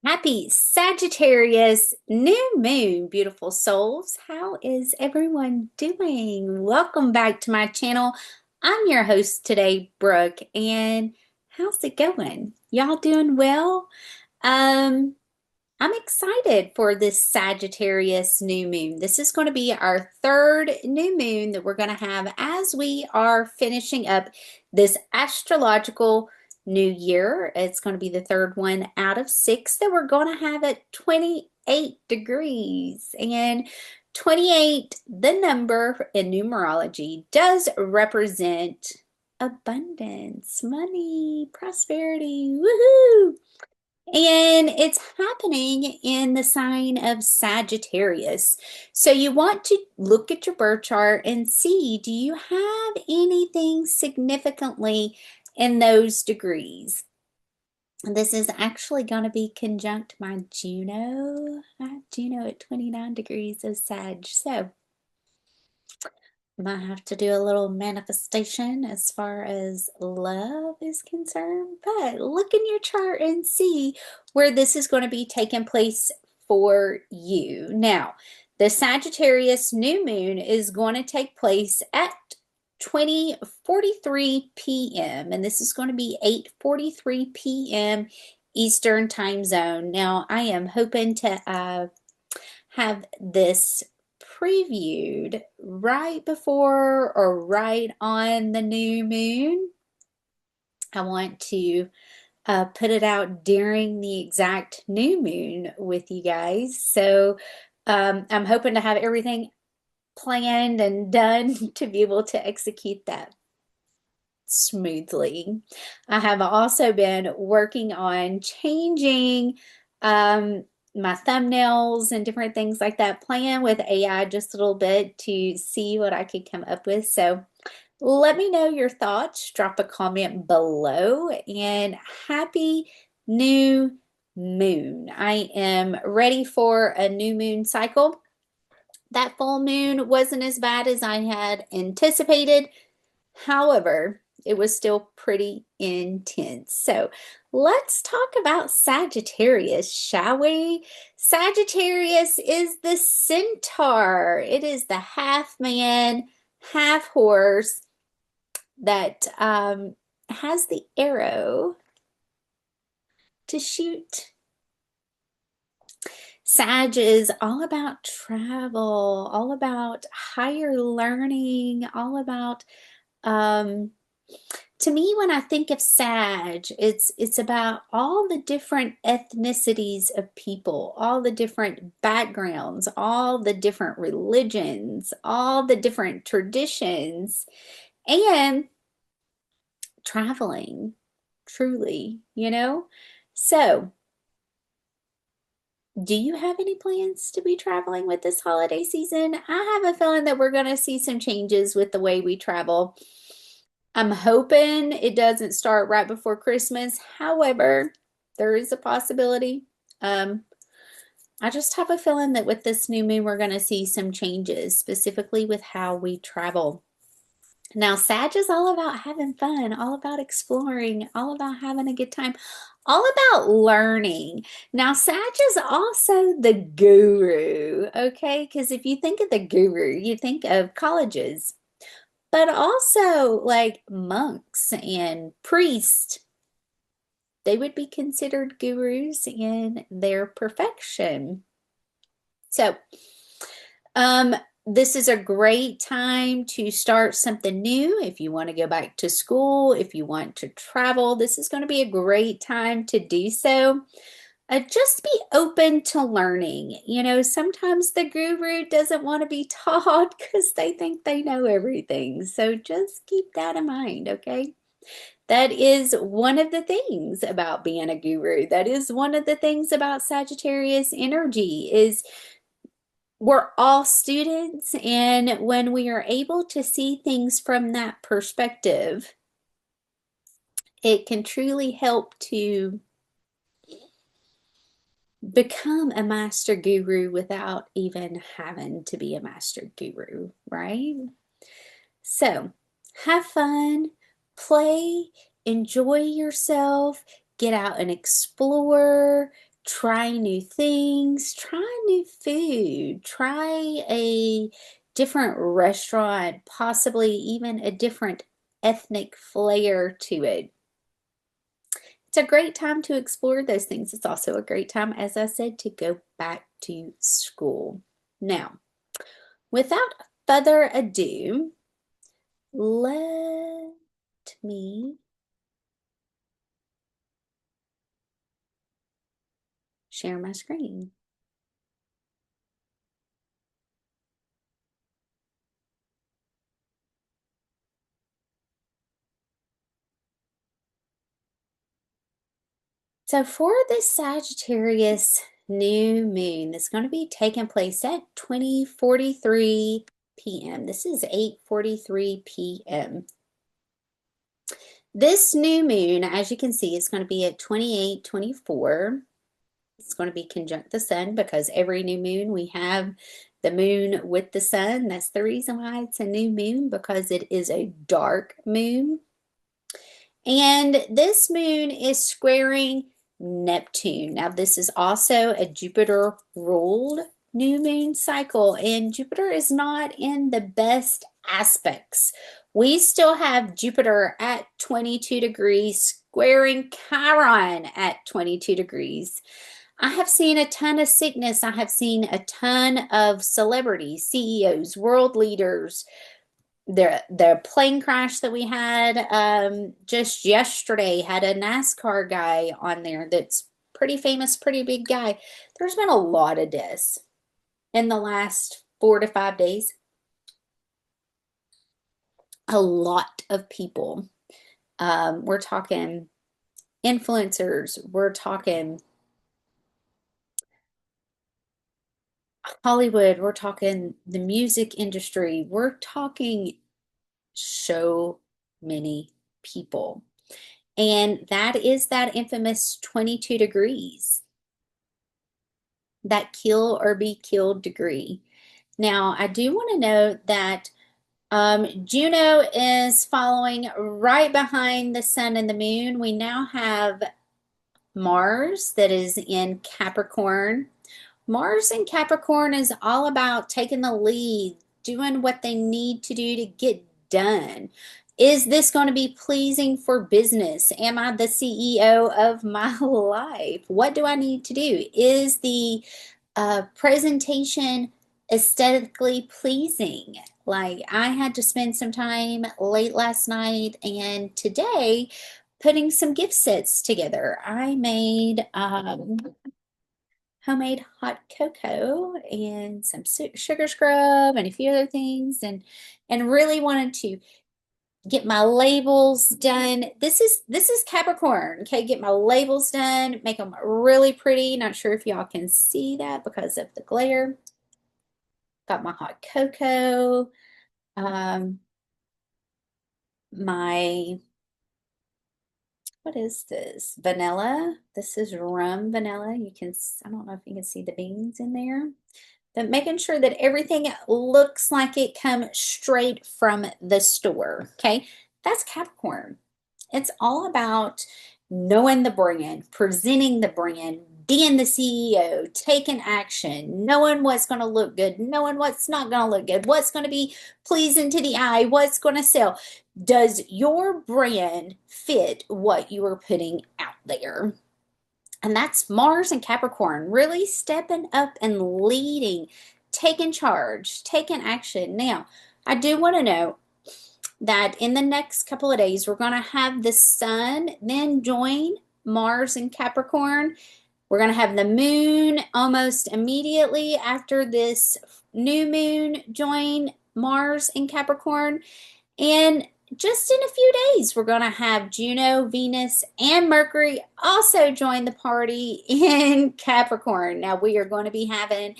Happy Sagittarius New Moon, beautiful souls. How is everyone doing? Welcome back to my channel. I'm your host today, Brooke, and how's it going? Y'all doing well? Um, I'm excited for this Sagittarius new moon. This is going to be our third new moon that we're going to have as we are finishing up this astrological new year. It's going to be the third one out of six that we're going to have at 28 degrees. And 28, the number in numerology, does represent abundance, money, prosperity. Woohoo! And it's happening in the sign of Sagittarius. So you want to look at your birth chart and see, do you have anything significantly in those degrees? This is actually going to be conjunct my Juno. Juno at 29 degrees of Sag. So might have to do a little manifestation as far as love is concerned, but look in your chart and see where this is going to be taking place for you. Now, the Sagittarius new moon is going to take place at 20:43 p.m. and this is going to be 8:43 p.m. Eastern time zone. Now, I am hoping to have this previewed right before or right on the new moon. I want to put it out during the exact new moon with you guys. So I'm hoping to have everything planned and done to be able to execute that smoothly. I have also been working on changing my thumbnails and different things like that, playing with AI just a little bit to see what I could come up with. So let me know your thoughts. Drop a comment below, and happy new moon. I am ready for a new moon cycle. That full moon wasn't as bad as I had anticipated. However, it was still pretty intense. So let's talk about Sagittarius, shall we? Sagittarius is the centaur. It is the half man, half horse that has the arrow to shoot. Sag is all about travel, all about higher learning, all about to me, when I think of Sag, it's about all the different ethnicities of people, all the different backgrounds, all the different religions, all the different traditions, and traveling, truly, you know? So, do you have any plans to be traveling with this holiday season? I have a feeling that we're going to see some changes with the way we travel. I'm hoping it doesn't start right before Christmas. However, there is a possibility. I just have a feeling that with this new moon, we're going to see some changes, specifically with how we travel. Now, Sag is all about having fun, all about exploring, all about having a good time, all about learning. Now, Sag is also the guru, okay? Because if you think of the guru, you think of colleges, but also like monks and priests. They would be considered gurus in their perfection. So, this is a great time to start something new. If you want to go back to school, if you want to travel, this is going to be a great time to do so. Just be open to learning. You know, sometimes the guru doesn't want to be taught because they think they know everything. So just keep that in mind, okay? That is one of the things about being a guru. That is one of the things about Sagittarius energy is we're all students, and when we are able to see things from that perspective, it can truly help to become a master guru without even having to be a master guru, right? So have fun, play, enjoy yourself, get out and explore, try new things, try new food, try a different restaurant, possibly even a different ethnic flair to it. It's a great time to explore those things. It's also a great time, as I said, to go back to school. Now, without further ado, let me share my screen. So for this Sagittarius new moon that's going to be taking place at 20:43 p.m. This is 8:43 p.m. This new moon, as you can see, is going to be at 28:24. It's going to be conjunct the sun because every new moon we have the moon with the sun. That's the reason why it's a new moon, because it is a dark moon. And this moon is squaring Neptune. Now, this is also a Jupiter ruled new moon cycle, and Jupiter is not in the best aspects. We still have Jupiter at 22 degrees, squaring Chiron at 22 degrees. I have seen a ton of sickness. I have seen a ton of celebrities, CEOs, world leaders. The plane crash that we had just yesterday had a NASCAR guy on there that's pretty famous, pretty big guy. There's been a lot of deaths in the last 4 to 5 days. A lot of people. We're talking influencers. We're talking Hollywood. We're talking the music industry. We're talking so many people. And that is that infamous 22 degrees, that kill or be killed degree. Now, I do want to note that Juno is following right behind the sun and the moon. We now have Mars that is in Capricorn. Mars in Capricorn is all about taking the lead, doing what they need to do to get done. Is this going to be pleasing for business? Am I the CEO of my life? What do I need to do? Is the presentation aesthetically pleasing? Like, I had to spend some time late last night and today putting some gift sets together. I made homemade hot cocoa and some sugar scrub and a few other things, and really wanted to get my labels done. This is Capricorn. Okay, get my labels done, make them really pretty. Not sure if y'all can see that because of the glare. Got my hot cocoa, my, what is this? Vanilla. This is rum vanilla. You can, I don't know if you can see the beans in there, but making sure that everything looks like it comes straight from the store. Okay, that's Capricorn. It's all about knowing the brand, presenting the brand, being the CEO, taking action, knowing what's going to look good, knowing what's not going to look good, what's going to be pleasing to the eye, what's going to sell. Does your brand fit what you are putting out there? And that's Mars and Capricorn, really stepping up and leading, taking charge, taking action. Now, I do want to know that in the next couple of days, we're going to have the sun then join Mars and Capricorn. We're going to have the moon almost immediately after this new moon join Mars and Capricorn. And just in a few days, we're going to have Juno, Venus, and Mercury also join the party in Capricorn. Now, we are going to be having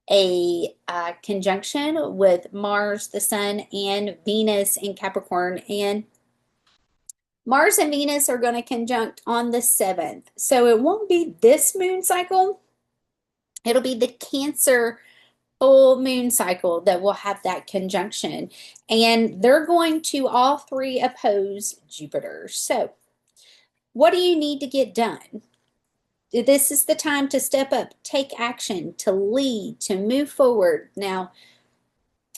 a conjunction with Mars, the Sun, and Venus in Capricorn. And Mars and Venus are going to conjunct on the 7th. So it won't be this moon cycle. It'll be the Cancer full moon cycle that will have that conjunction. And they're going to all three oppose Jupiter. So what do you need to get done? This is the time to step up, take action, to lead, to move forward. Now,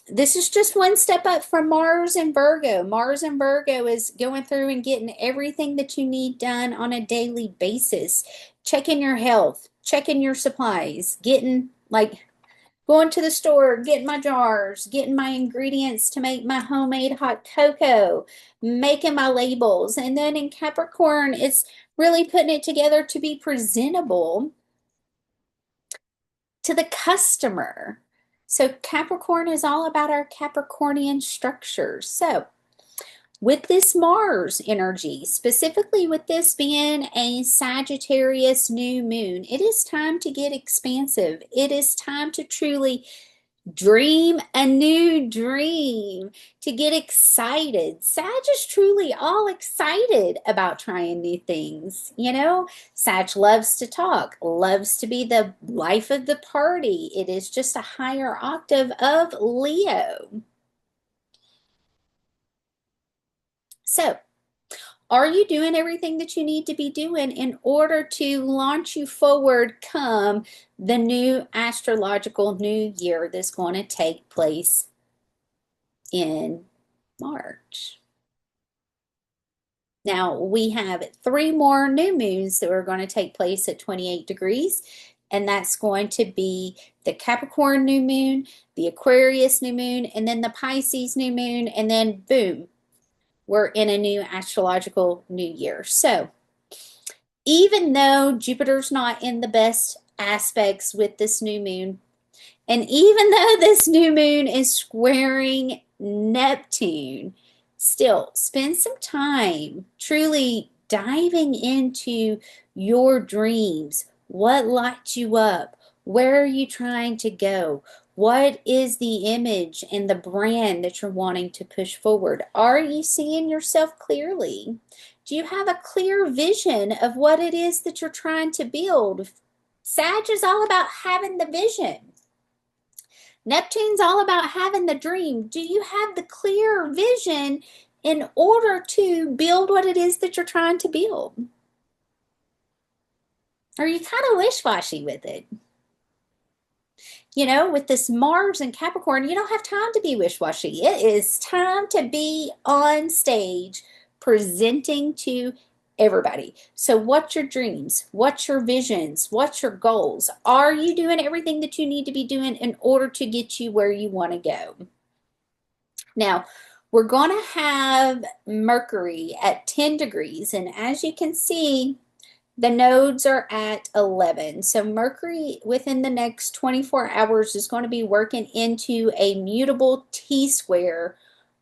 this is just one step up from Mars and Virgo. Mars and Virgo is going through and getting everything that you need done on a daily basis. Checking your health, checking your supplies, getting like going to the store, getting my jars, getting my ingredients to make my homemade hot cocoa, making my labels. And then in Capricorn, it's really putting it together to be presentable to the customer. So Capricorn is all about our Capricornian structure. So with this Mars energy, specifically with this being a Sagittarius new moon, it is time to get expansive. It is time to truly dream a new dream, to get excited. Sag is truly all excited about trying new things. You know, Sag loves to talk, loves to be the life of the party. It is just a higher octave of Leo. So, are you doing everything that you need to be doing in order to launch you forward come the new astrological new year that's going to take place in March? Now, we have 3 more new moons that are going to take place at 28 degrees, and that's going to be the Capricorn new moon, the Aquarius new moon, and then the Pisces new moon, and then boom, we're in a new astrological new year. So even though Jupiter's not in the best aspects with this new moon, and even though this new moon is squaring Neptune, still spend some time truly diving into your dreams. What lights you up? Where are you trying to go? What is the image and the brand that you're wanting to push forward? Are you seeing yourself clearly? Do you have a clear vision of what it is that you're trying to build? Sag is all about having the vision. Neptune's all about having the dream. Do you have the clear vision in order to build what it is that you're trying to build? Are you kind of wish-washy with it? You know, with this Mars and Capricorn, you don't have time to be wish-washy. It is time to be on stage presenting to everybody. So what's your dreams? What's your visions? What's your goals? Are you doing everything that you need to be doing in order to get you where you want to go? Now, we're going to have Mercury at 10 degrees, and as you can see, the nodes are at 11. So Mercury within the next 24 hours is going to be working into a mutable T-square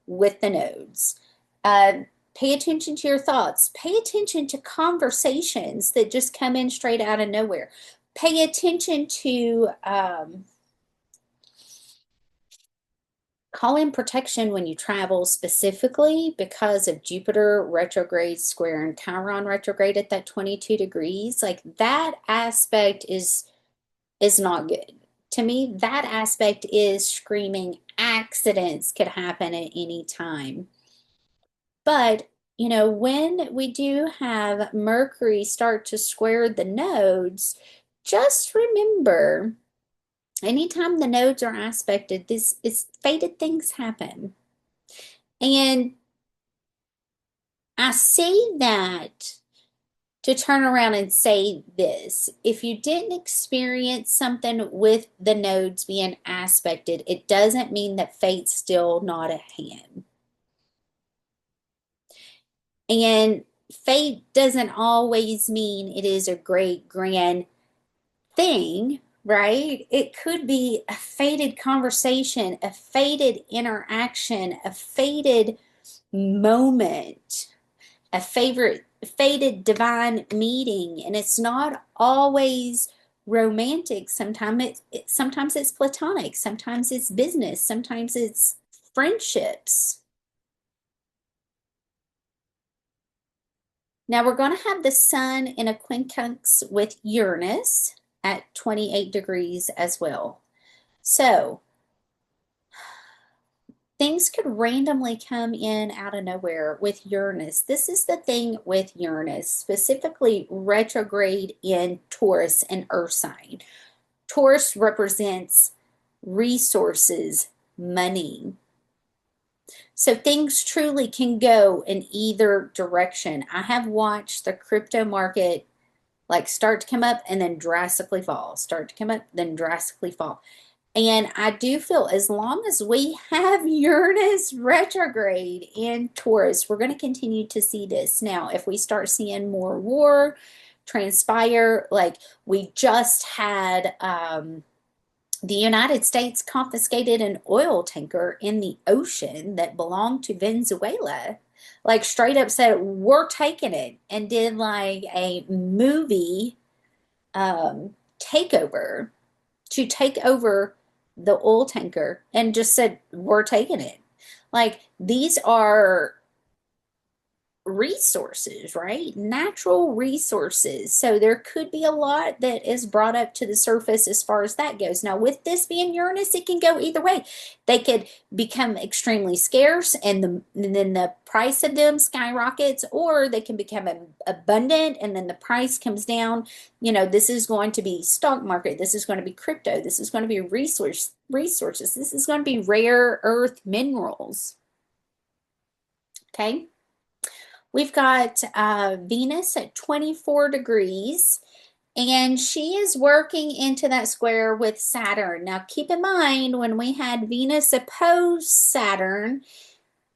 with the nodes. Pay attention to your thoughts. Pay attention to conversations that just come in straight out of nowhere. Pay attention to call in protection when you travel, specifically because of Jupiter retrograde square and Chiron retrograde at that 22 degrees. Like that aspect is not good. To me, that aspect is screaming accidents could happen at any time. But, you know, when we do have Mercury start to square the nodes, just remember anytime the nodes are aspected, this is fated things happen. And I say that to turn around and say this. If you didn't experience something with the nodes being aspected, it doesn't mean that fate's still not at hand. And fate doesn't always mean it is a great, grand thing, right? It could be a fated conversation, a fated interaction, a fated moment, a fated divine meeting, and it's not always romantic. Sometimes it's platonic, sometimes it's business, sometimes it's friendships. Now we're going to have the sun in a quincunx with Uranus at 28 degrees as well. So things could randomly come in out of nowhere with Uranus. This is the thing with Uranus, specifically retrograde in Taurus and Earth sign. Taurus represents resources, money. So things truly can go in either direction. I have watched the crypto market like start to come up and then drastically fall, start to come up, then drastically fall. And I do feel as long as we have Uranus retrograde in Taurus, we're going to continue to see this. Now, if we start seeing more war transpire, like we just had the United States confiscated an oil tanker in the ocean that belonged to Venezuela. Like straight up said, we're taking it, and did like a movie takeover to take over the oil tanker and just said, we're taking it. Like these are resources, right? Natural resources. So there could be a lot that is brought up to the surface as far as that goes. Now, with this being Uranus, it can go either way. They could become extremely scarce and then the price of them skyrockets, or they can become abundant and then the price comes down. You know, this is going to be stock market. This is going to be crypto. This is going to be resources. This is going to be rare earth minerals. Okay. We've got Venus at 24 degrees, and she is working into that square with Saturn. Now, keep in mind, when we had Venus oppose Saturn,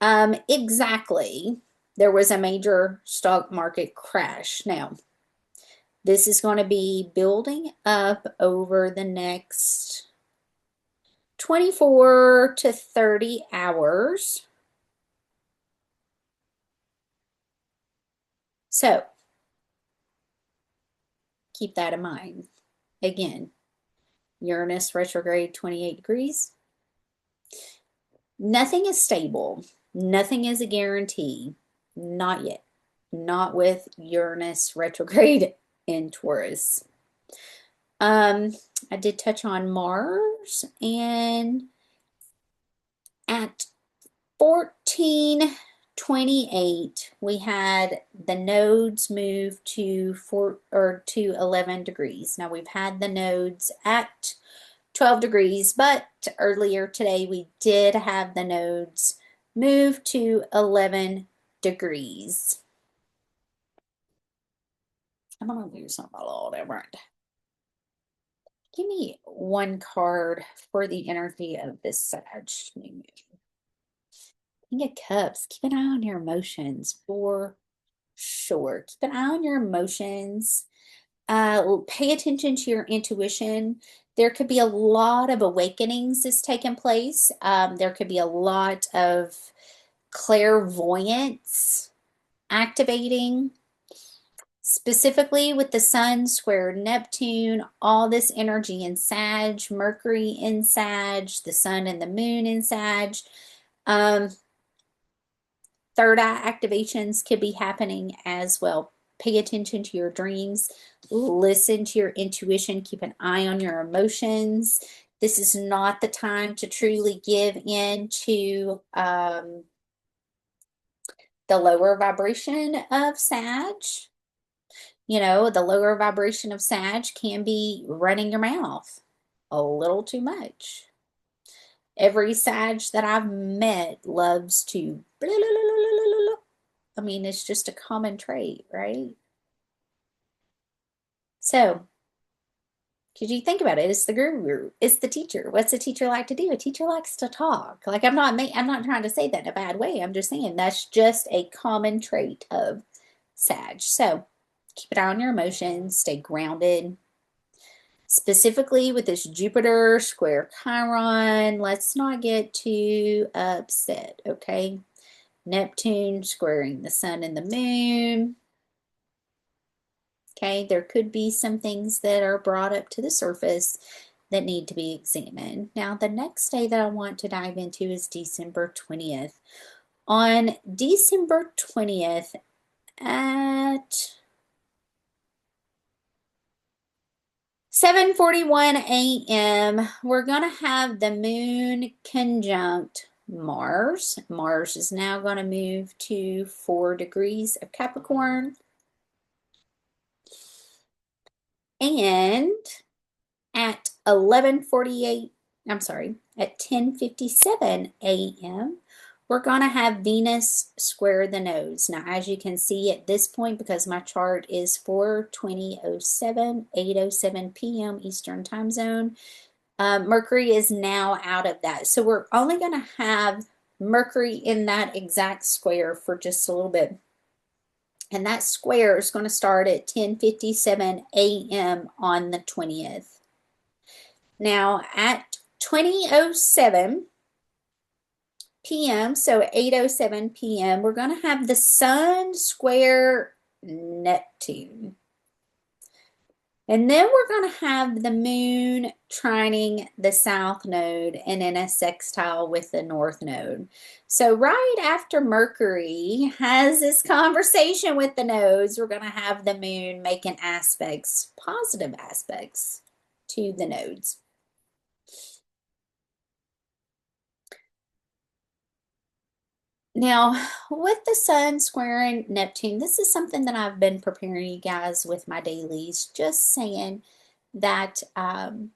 exactly, there was a major stock market crash. Now, this is going to be building up over the next 24 to 30 hours. So, keep that in mind. Again, Uranus retrograde 28 degrees. Nothing is stable. Nothing is a guarantee. Not yet. Not with Uranus retrograde in Taurus. I did touch on Mars, and at 1428, we had the nodes move to 11 degrees. Now we've had the nodes at 12 degrees, but earlier today we did have the nodes move to 11 degrees. I'm going to do something a little different. Give me one card for the energy of this Sag new moon. King of Cups. Keep an eye on your emotions for sure. Keep an eye on your emotions. Pay attention to your intuition. There could be a lot of awakenings that's taking place. There could be a lot of clairvoyance activating, specifically with the Sun square Neptune, all this energy in Sag, Mercury in Sag, the Sun and the Moon in Sag. Third eye activations could be happening as well. Pay attention to your dreams. Listen to your intuition. Keep an eye on your emotions. This is not the time to truly give in to the lower vibration of Sag. You know, the lower vibration of Sag can be running your mouth a little too much. Every Sag that I've met loves to blah, blah, blah, blah, blah. I mean, it's just a common trait, right? So, could you think about it? It's the guru. It's the teacher. What's a teacher like to do? A teacher likes to talk. Like I'm not trying to say that in a bad way. I'm just saying that's just a common trait of Sag. So, keep an eye on your emotions. Stay grounded. Specifically with this Jupiter square Chiron, let's not get too upset, okay? Neptune squaring the Sun and the Moon. Okay, there could be some things that are brought up to the surface that need to be examined. Now, the next day that I want to dive into is December 20th. On December 20th at 7:41 a.m., we're going to have the moon conjunct Mars. Mars is now going to move to 4 degrees of Capricorn. And at 11:48, I'm sorry, at 10:57 a.m., we're going to have Venus square the nodes. Now, as you can see at this point, because my chart is for 20:07, 8:07 p.m. Eastern Time Zone, Mercury is now out of that. So we're only going to have Mercury in that exact square for just a little bit. And that square is going to start at 10:57 a.m. on the 20th. Now at 20:07 p.m., so 8:07 p.m., we're going to have the Sun square Neptune. And then we're going to have the Moon trining the South node and in a sextile with the North node. So right after Mercury has this conversation with the nodes, we're going to have the Moon making aspects, positive aspects to the nodes. Now, with the Sun squaring Neptune, this is something that I've been preparing you guys with my dailies, just saying that and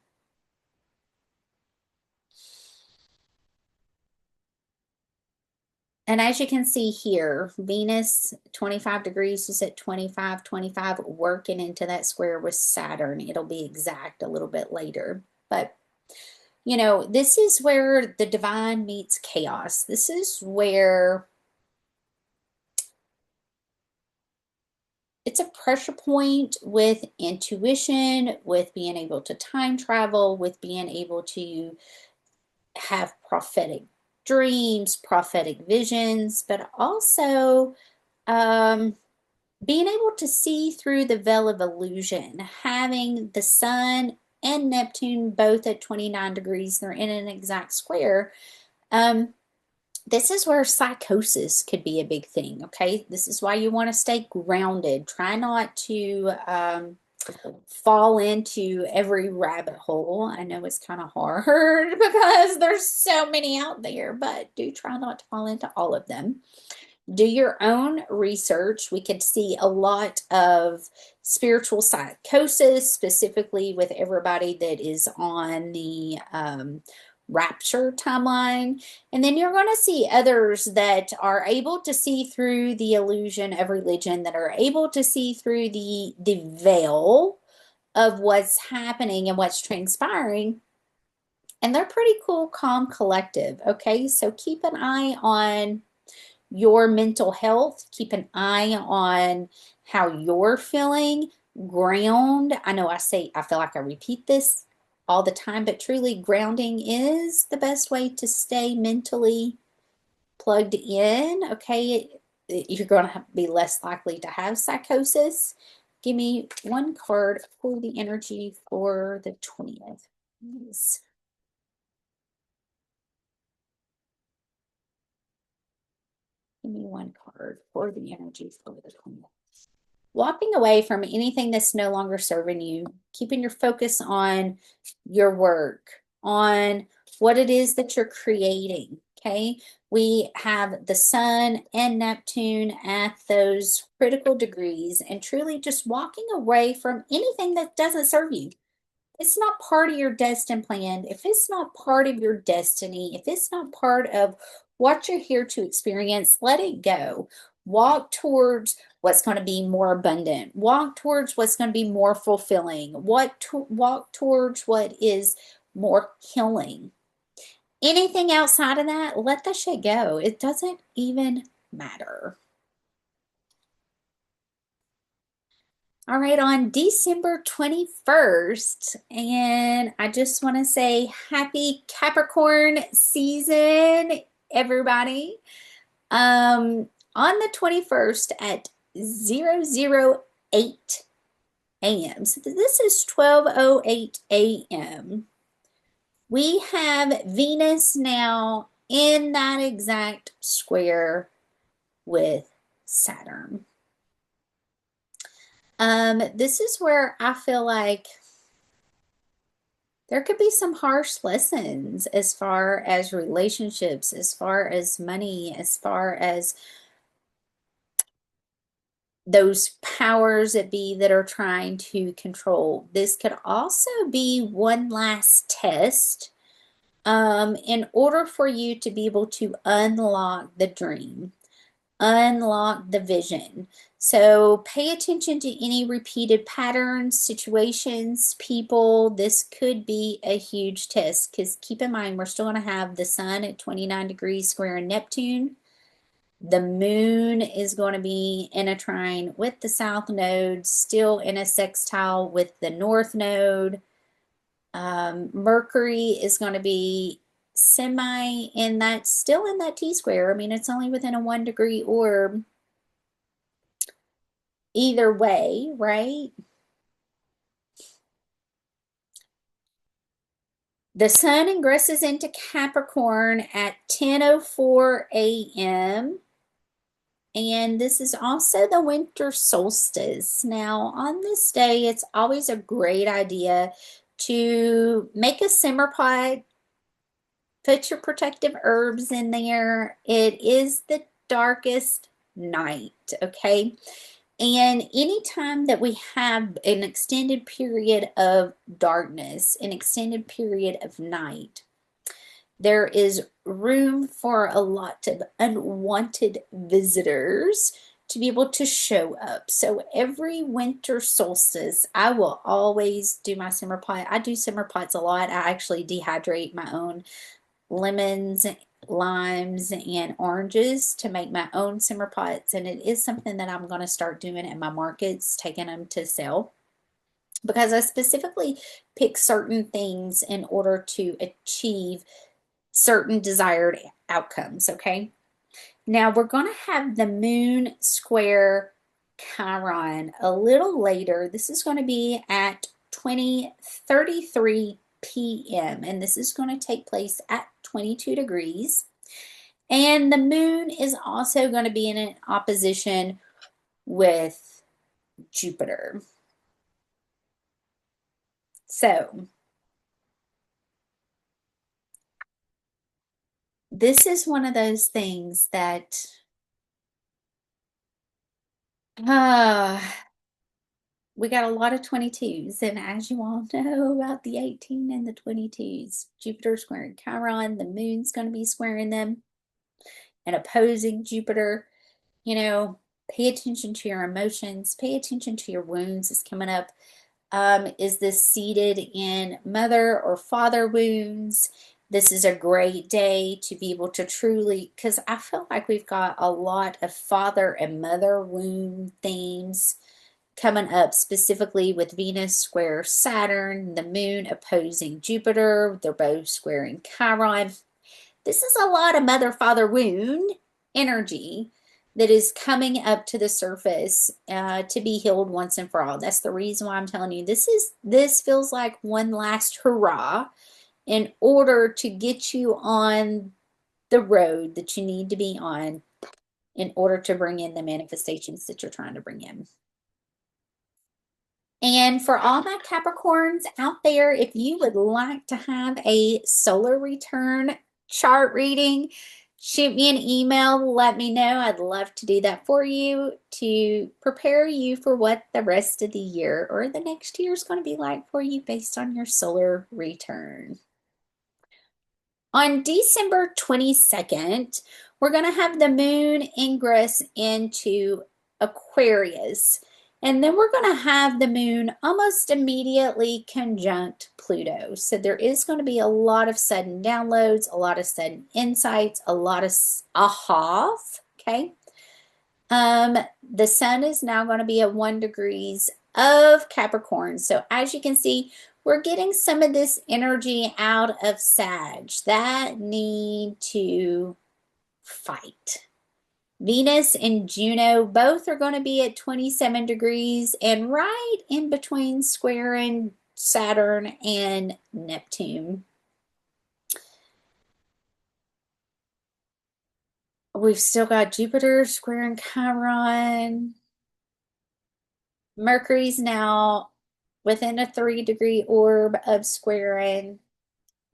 as you can see here, Venus 25 degrees is at 25, 25, working into that square with Saturn. It'll be exact a little bit later. But, you know, this is where the divine meets chaos. This is where it's a pressure point with intuition, with being able to time travel, with being able to have prophetic dreams, prophetic visions, but also being able to see through the veil of illusion, having the Sun and Neptune both at 29 degrees, they're in an exact square. This is where psychosis could be a big thing, okay? This is why you want to stay grounded. Try not to fall into every rabbit hole. I know it's kind of hard because there's so many out there, but do try not to fall into all of them. Do your own research. We could see a lot of spiritual psychosis, specifically with everybody that is on the rapture timeline. And then you're going to see others that are able to see through the illusion of religion, that are able to see through the veil of what's happening and what's transpiring. And they're pretty cool, calm, collective. Okay, so keep an eye on your mental health. Keep an eye on how you're feeling. Ground. I know I feel like I repeat this all the time, but truly grounding is the best way to stay mentally plugged in. Okay, you're going to be less likely to have psychosis. Give me one card for the energy for the 20th. Please. Give me one card for the energy for the 20th. Walking away from anything that's no longer serving you, keeping your focus on your work, on what it is that you're creating. Okay, we have the Sun and Neptune at those critical degrees, and truly just walking away from anything that doesn't serve you. It's not part of your destined plan. If it's not part of your destiny, if it's not part of what you're here to experience, let it go. Walk towards what's going to be more abundant. Walk towards what's going to be more fulfilling. Walk towards what is more healing. Anything outside of that, let that shit go. It doesn't even matter. All right, on December 21st, and I just want to say happy Capricorn season, everybody. On the 21st at 008 a.m., so this is 12:08 a.m., we have Venus now in that exact square with Saturn. This is where I feel like there could be some harsh lessons as far as relationships, as far as money, as far as those powers that be that are trying to control. This could also be one last test in order for you to be able to unlock the dream, unlock the vision. So pay attention to any repeated patterns, situations, people. This could be a huge test because keep in mind, we're still going to have the sun at 29 degrees square in Neptune. The moon is going to be in a trine with the south node, still in a sextile with the north node. Mercury is going to be semi in that, still in that T square. I mean, it's only within a 1 degree orb. Either way, right? The sun ingresses into Capricorn at 10:04 a.m. And this is also the winter solstice. Now, on this day, it's always a great idea to make a simmer pot, put your protective herbs in there. It is the darkest night, okay? And anytime that we have an extended period of darkness, an extended period of night, there is room for a lot of unwanted visitors to be able to show up. So every winter solstice, I will always do my simmer pot. I do simmer pots a lot. I actually dehydrate my own lemons, limes, and oranges to make my own simmer pots. And it is something that I'm going to start doing at my markets, taking them to sell. Because I specifically pick certain things in order to achieve certain desired outcomes, okay? Now we're going to have the moon square Chiron a little later. This is going to be at 20:33 p.m. and this is going to take place at 22 degrees. And the moon is also going to be in an opposition with Jupiter. So this is one of those things that uh, we got a lot of 22s, and as you all know about the 18 and the 22s, Jupiter squaring Chiron, the moon's going to be squaring them and opposing Jupiter. You know, pay attention to your emotions, pay attention to your wounds. Is coming up. Is this seated in mother or father wounds? This is a great day to be able to truly, because I feel like we've got a lot of father and mother wound themes coming up, specifically with Venus square Saturn, the moon opposing Jupiter. They're both squaring Chiron. This is a lot of mother father wound energy that is coming up to the surface to be healed once and for all. That's the reason why I'm telling you this feels like one last hurrah in order to get you on the road that you need to be on in order to bring in the manifestations that you're trying to bring in. And for all my Capricorns out there, if you would like to have a solar return chart reading, shoot me an email, let me know. I'd love to do that for you to prepare you for what the rest of the year or the next year is going to be like for you based on your solar return. On December 22nd, we're going to have the moon ingress into Aquarius. And then we're going to have the moon almost immediately conjunct Pluto. So there is going to be a lot of sudden downloads, a lot of sudden insights, a lot of ahas, okay? The sun is now going to be at 1 degrees of Capricorn. So as you can see, we're getting some of this energy out of Sag that need to fight. Venus and Juno both are going to be at 27 degrees and right in between squaring Saturn and Neptune. We've still got Jupiter squaring Chiron. Mercury's now within a 3-degree orb of squaring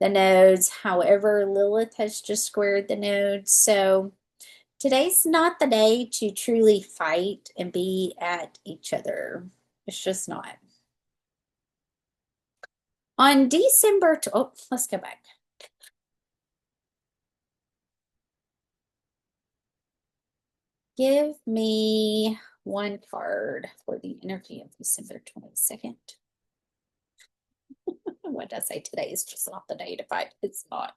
the nodes. However, Lilith has just squared the nodes. So today's not the day to truly fight and be at each other. It's just not. On December, oh, let's go back. Give me one card for the energy of December 22nd. What did I say? Today is just not the day to fight. It's not.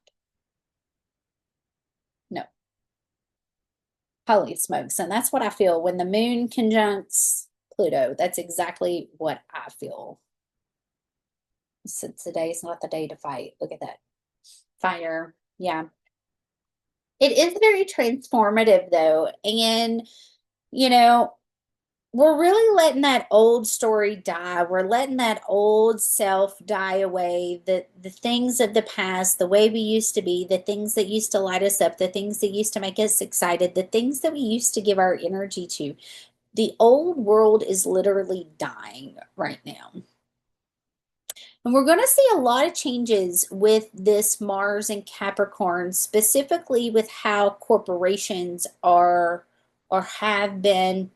No. Holy smokes. And that's what I feel when the moon conjuncts Pluto. That's exactly what I feel. So today's not the day to fight. Look at that. Fire. Yeah. It is very transformative though. And, you know, we're really letting that old story die. We're letting that old self die away. The things of the past, the way we used to be, the things that used to light us up, the things that used to make us excited, the things that we used to give our energy to. The old world is literally dying right now. And we're going to see a lot of changes with this Mars and Capricorn, specifically with how corporations are or have been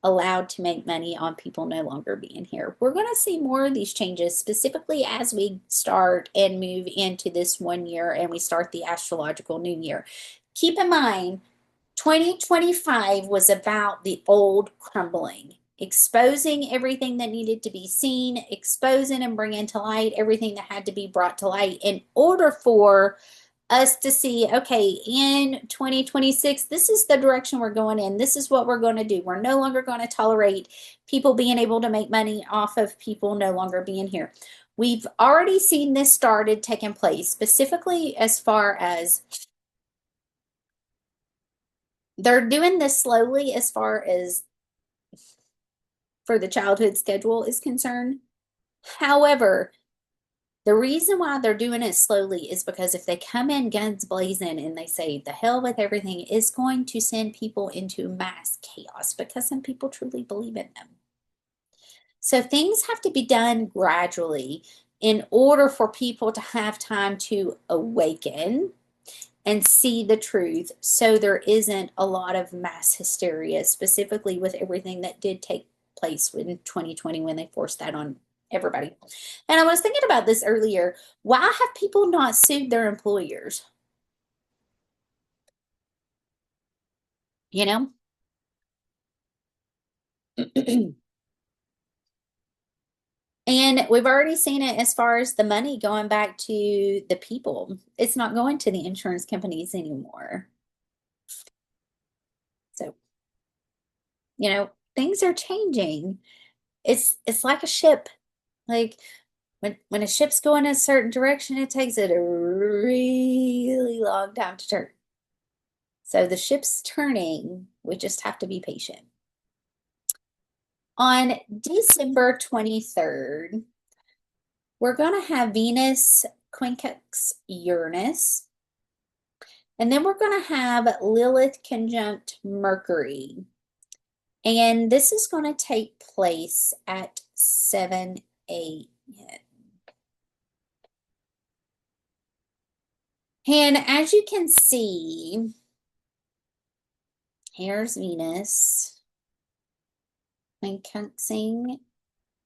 allowed to make money on people no longer being here. We're going to see more of these changes, specifically as we start and move into this 1 year and we start the astrological new year. Keep in mind, 2025 was about the old crumbling, exposing everything that needed to be seen, exposing and bringing to light everything that had to be brought to light in order for us to see, okay, in 2026, this is the direction we're going in. This is what we're going to do. We're no longer going to tolerate people being able to make money off of people no longer being here. We've already seen this started taking place, specifically as far as they're doing this slowly as far as for the childhood schedule is concerned. However, the reason why they're doing it slowly is because if they come in guns blazing and they say the hell with everything, is going to send people into mass chaos because some people truly believe in them. So things have to be done gradually in order for people to have time to awaken and see the truth, so there isn't a lot of mass hysteria, specifically with everything that did take place in 2020 when they forced that on everybody. And I was thinking about this earlier. Why have people not sued their employers? You know? And we've already seen it as far as the money going back to the people. It's not going to the insurance companies anymore. So, things are changing. It's like a ship. Like when a ship's going in a certain direction, it takes it a really long time to turn. So the ship's turning. We just have to be patient. On December 23rd, we're going to have Venus quincunx Uranus. And then we're going to have Lilith conjunct Mercury. And this is going to take place at 7 a.m. And as you can see, here's Venus quincunxing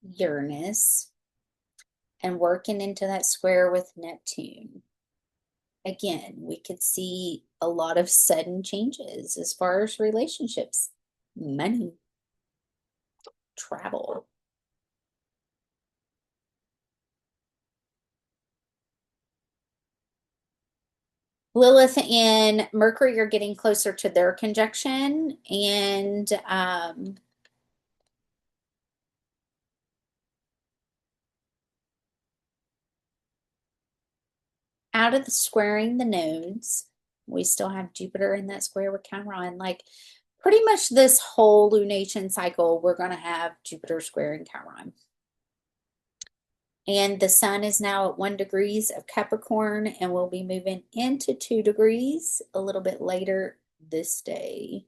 Uranus and working into that square with Neptune. Again, we could see a lot of sudden changes as far as relationships, money, travel. Lilith and Mercury are getting closer to their conjunction, and out of the squaring the nodes, we still have Jupiter in that square with Chiron. Like pretty much this whole lunation cycle, we're going to have Jupiter squaring Chiron. And the sun is now at 1 degrees of Capricorn and will be moving into 2 degrees a little bit later this day.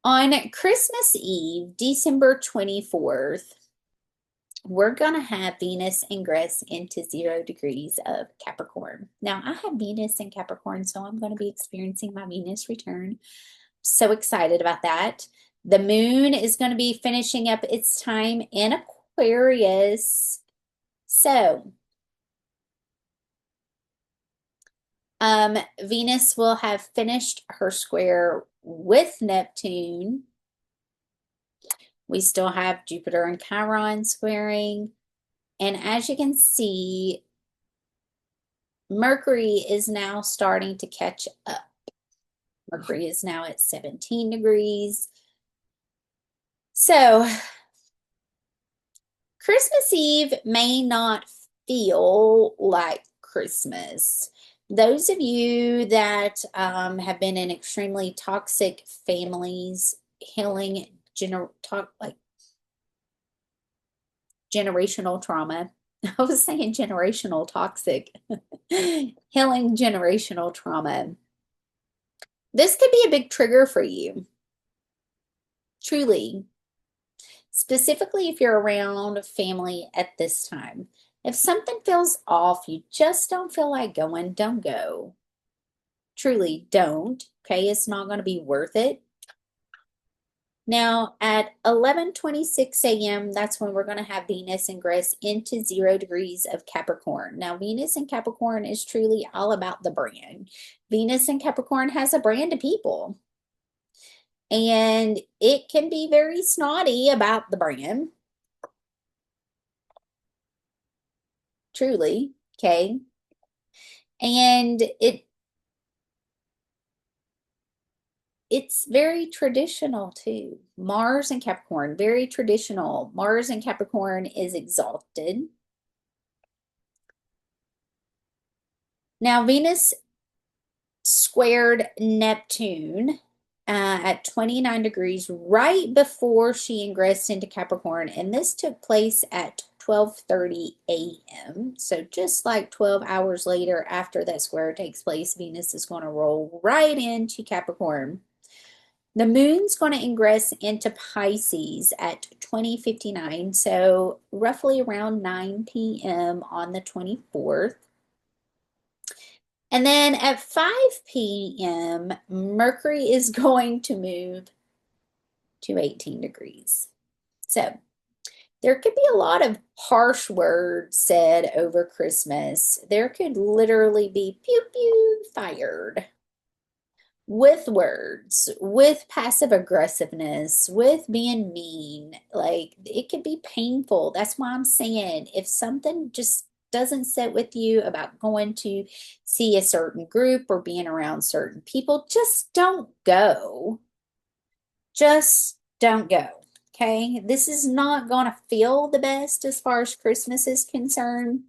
On Christmas Eve, December 24th, we're going to have Venus ingress into 0 degrees of Capricorn. Now, I have Venus in Capricorn, so I'm going to be experiencing my Venus return. So excited about that. The moon is going to be finishing up its time in Aquarius. So, Venus will have finished her square with Neptune. We still have Jupiter and Chiron squaring. And as you can see, Mercury is now starting to catch up. Mercury is now at 17 degrees. So, Christmas Eve may not feel like Christmas. Those of you that have been in extremely toxic families, healing generational trauma. I was saying generational toxic. Healing generational trauma. This could be a big trigger for you. Truly. Specifically if you're around family at this time. If something feels off, you just don't feel like going, don't go. Truly don't. Okay, it's not going to be worth it. Now at 11:26 a.m., that's when we're going to have Venus ingress into 0 degrees of Capricorn. Now Venus in Capricorn is truly all about the brand. Venus in Capricorn has a brand of people. And it can be very snotty about the brand. Truly, okay? And it's very traditional too. Mars and Capricorn, very traditional. Mars and Capricorn is exalted. Now, Venus squared Neptune at 29 degrees right before she ingressed into Capricorn. And this took place at 12:30 a.m. So just like 12 hours later after that square takes place, Venus is going to roll right into Capricorn. The moon's going to ingress into Pisces at 20:59, so roughly around 9 p.m. on the 24th. And then at 5 p.m., Mercury is going to move to 18 degrees. So there could be a lot of harsh words said over Christmas. There could literally be pew pew fired with words, with passive aggressiveness, with being mean. Like it could be painful. That's why I'm saying if something just doesn't sit with you about going to see a certain group or being around certain people, just don't go. Just don't go. Okay. This is not going to feel the best as far as Christmas is concerned.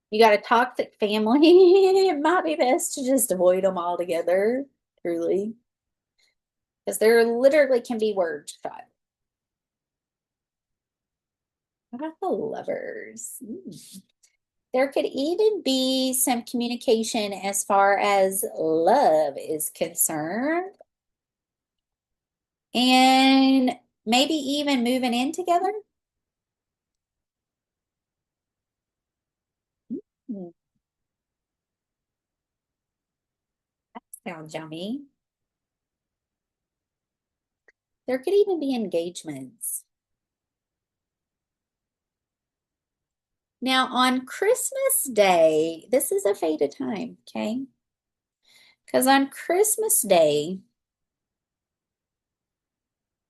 You got a toxic family, it might be best to just avoid them altogether, truly. Because there literally can be words shot. What about the Lovers? There could even be some communication as far as love is concerned. And maybe even moving in together. That sounds yummy. There could even be engagements. Now, on Christmas Day, this is a fated time, okay? Because on Christmas Day,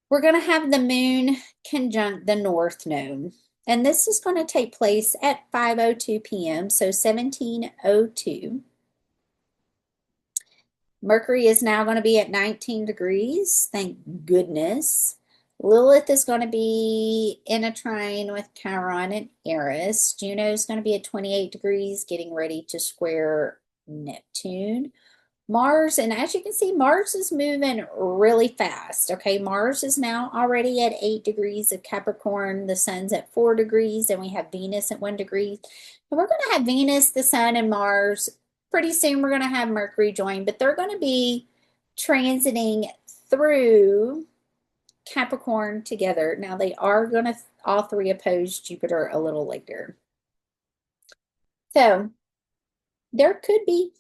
we're going to have the moon conjunct the North Node. And this is going to take place at 5:02 p.m., so 17:02. Mercury is now going to be at 19 degrees, thank goodness. Lilith is going to be in a trine with Chiron and Eris. Juno is going to be at 28 degrees, getting ready to square Neptune. Mars, and as you can see, Mars is moving really fast. Okay, Mars is now already at 8 degrees of Capricorn. The sun's at 4 degrees, and we have Venus at 1 degree. And we're going to have Venus, the sun, and Mars. Pretty soon we're going to have Mercury join, but they're going to be transiting through Capricorn together. Now, they are going to all three oppose Jupiter a little later. So, there could be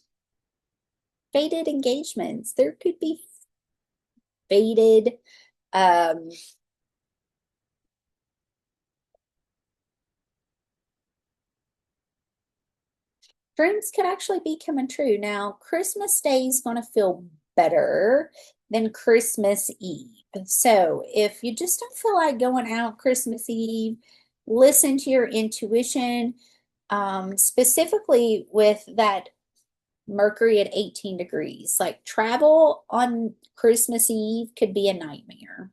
fated engagements. There could be fated dreams could actually be coming true. Now, Christmas Day is going to feel better than Christmas Eve. So, if you just don't feel like going out Christmas Eve, listen to your intuition, specifically with that Mercury at 18 degrees. Like travel on Christmas Eve could be a nightmare.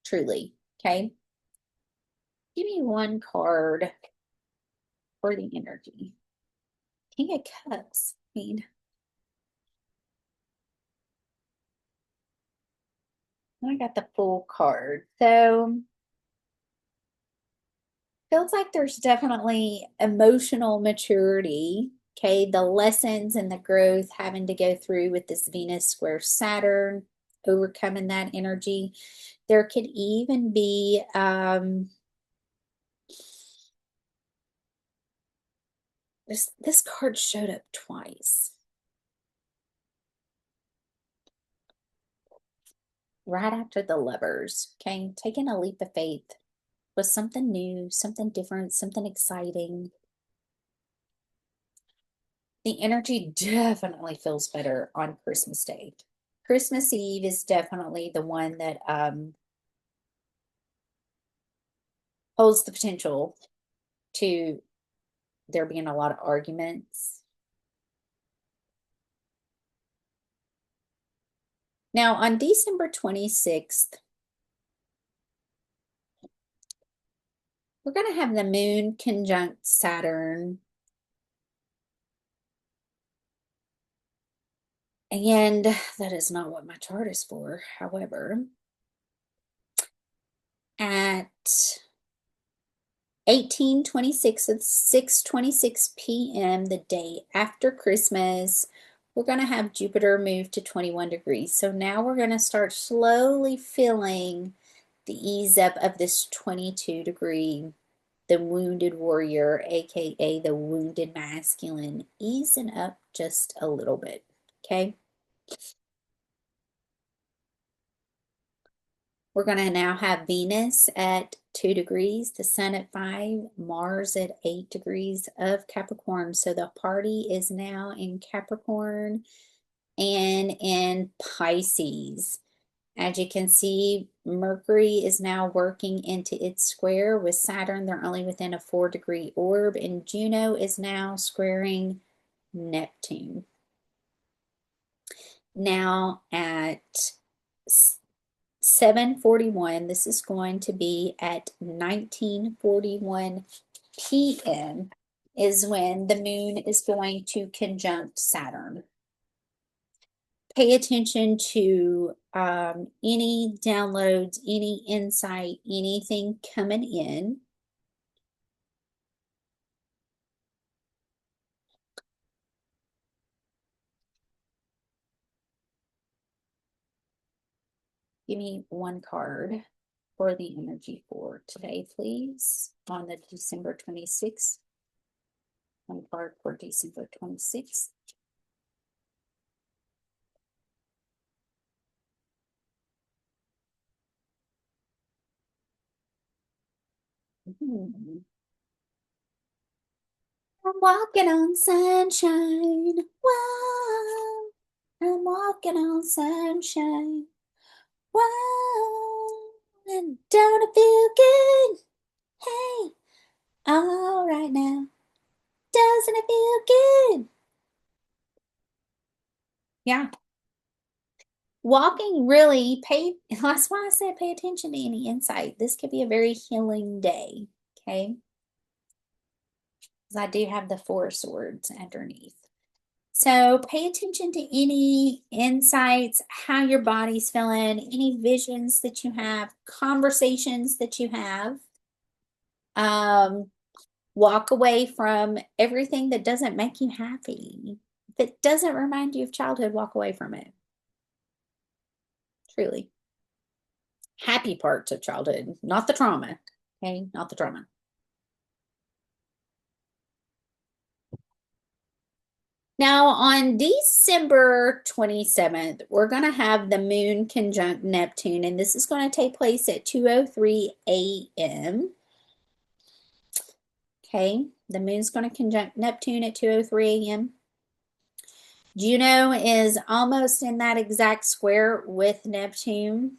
Truly. Okay. Give me one card for the energy. King of Cups. I mean, I got the full card. So feels like there's definitely emotional maturity. Okay, the lessons and the growth having to go through with this Venus square Saturn, overcoming that energy. There could even be this card showed up twice. Right after the Lovers, okay, taking a leap of faith with something new, something different, something exciting. The energy definitely feels better on Christmas Day. Christmas Eve is definitely the one that holds the potential to there being a lot of arguments. Now, on December 26th, we're going to have the moon conjunct Saturn. And that is not what my chart is for. However, at 1826 at 6:26 p.m. the day after Christmas, we're going to have Jupiter move to 21 degrees. So now we're going to start slowly feeling the ease up of this 22-degree, the wounded warrior, aka the wounded masculine, easing up just a little bit. Okay. We're going to now have Venus at 2 degrees, the Sun at 5, Mars at 8 degrees of Capricorn. So the party is now in Capricorn and in Pisces. As you can see, Mercury is now working into its square with Saturn. They're only within a 4-degree orb, and Juno is now squaring Neptune. Now at 7:41, this is going to be at 19:41 p.m. is when the moon is going to conjunct Saturn. Pay attention to any downloads, any insight, anything coming in. Give me one card for the energy for today, please, on the December 26th. One card for December 26th. I'm walking on sunshine. Whoa. I'm walking on sunshine. Whoa. And don't it feel good? Hey, all right now. Doesn't it feel good? Yeah. Walking really that's why I said pay attention to any insight. This could be a very healing day. Okay. Because I do have the 4 swords underneath. So pay attention to any insights, how your body's feeling, any visions that you have, conversations that you have. Walk away from everything that doesn't make you happy. If it doesn't remind you of childhood, walk away from it. truly. Happy parts of childhood, not the trauma. Okay, not the trauma. Now, on December 27th, we're going to have the moon conjunct Neptune, and this is going to take place at 2:03 a.m. Okay, the moon's going to conjunct Neptune at 2:03 a.m. Juno is almost in that exact square with Neptune.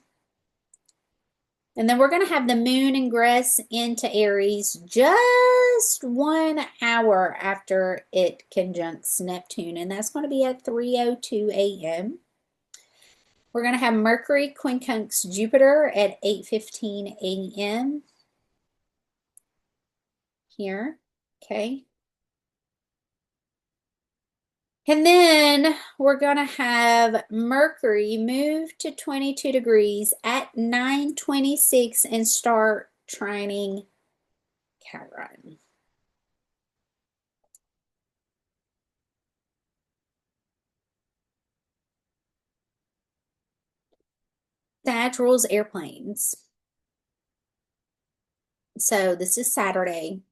And then we're going to have the moon ingress into Aries just 1 hour after it conjuncts Neptune. And that's going to be at 3:02 a.m. We're going to have Mercury quincunx Jupiter at 8:15 a.m. here. Okay. And then we're going to have Mercury move to 22 degrees at 9:26 and start trining Chiron. That rules airplanes. So this is Saturday.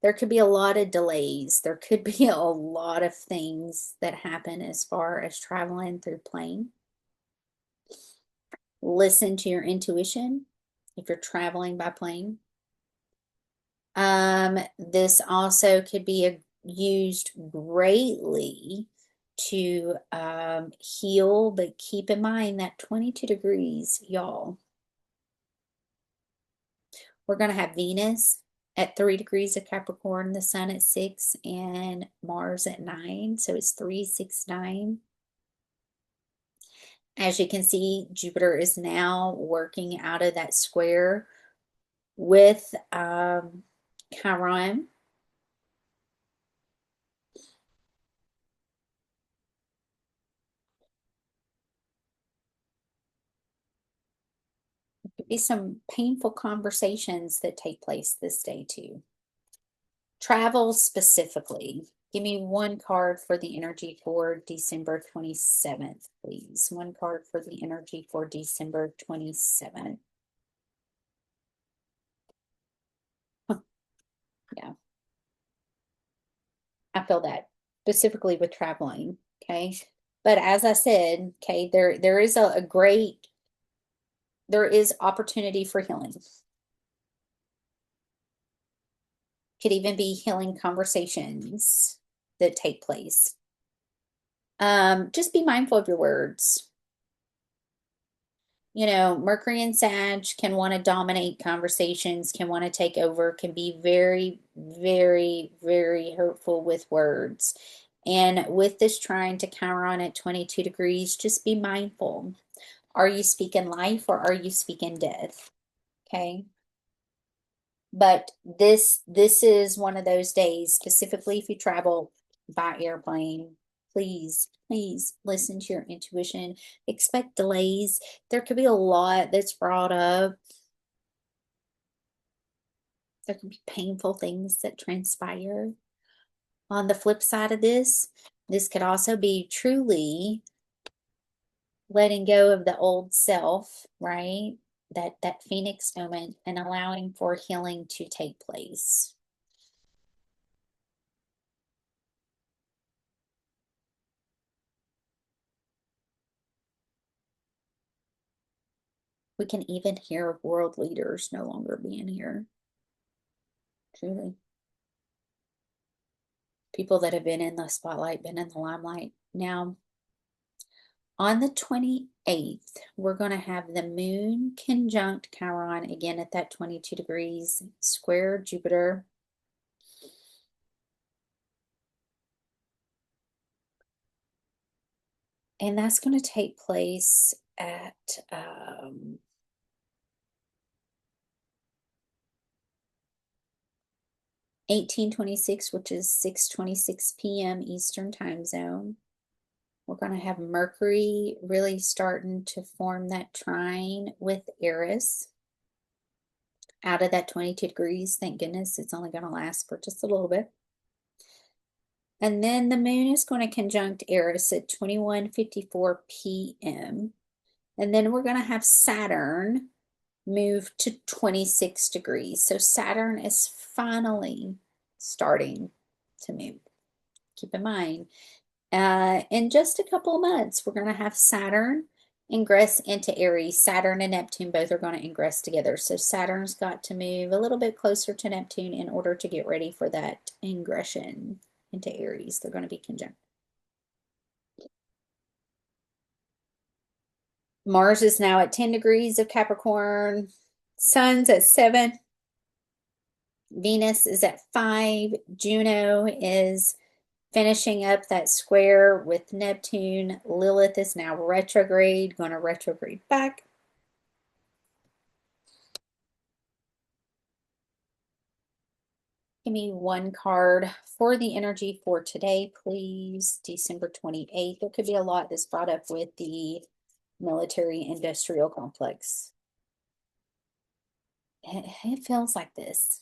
There could be a lot of delays. There could be a lot of things that happen as far as traveling through plane. Listen to your intuition if you're traveling by plane. This also could be used greatly to heal, but keep in mind that 22 degrees, y'all. We're going to have Venus at 3 degrees of Capricorn, the sun at 6, and Mars at 9. So it's 3, 6, 9. As you can see, Jupiter is now working out of that square with Chiron. There could be some painful conversations that take place this day too. Travel specifically. Give me one card for the energy for December 27th, please. One card for the energy for December 27th. Yeah. I feel that specifically with traveling. Okay. But as I said, okay, there is there is opportunity for healing. Could even be healing conversations that take place. Just be mindful of your words. You know, Mercury and Sag can want to dominate conversations, can want to take over, can be very, very, very hurtful with words. And with this trine to Chiron at 22 degrees, just be mindful. Are you speaking life or are you speaking death? Okay. But this is one of those days, specifically if you travel by airplane, please listen to your intuition. Expect delays. There could be a lot that's brought up. There can be painful things that transpire. On the flip side of this could also be truly letting go of the old self, right? That Phoenix moment and allowing for healing to take place. We can even hear of world leaders no longer being here. Truly. People that have been in the spotlight, been in the limelight. Now, on the 28th, we're going to have the moon conjunct Chiron again at that 22 degrees, square Jupiter. And that's going to take place at 18:26, which is 6:26 p.m. Eastern time zone. We're going to have Mercury really starting to form that trine with Eris out of that 22 degrees. Thank goodness it's only going to last for just a little bit. And then the moon is going to conjunct Eris at 21:54 p.m. And then we're going to have Saturn move to 26 degrees. So Saturn is finally starting to move. Keep in mind, in just a couple of months, we're going to have Saturn ingress into Aries. Saturn and Neptune both are going to ingress together. So Saturn's got to move a little bit closer to Neptune in order to get ready for that ingression into Aries. They're going to be conjunct. Mars is now at 10 degrees of Capricorn. Sun's at 7. Venus is at 5. Juno is finishing up that square with Neptune. Lilith is now retrograde, going to retrograde back. Give me one card for the energy for today, please. December 28th. There could be a lot that's brought up with the military-industrial complex. It feels like this.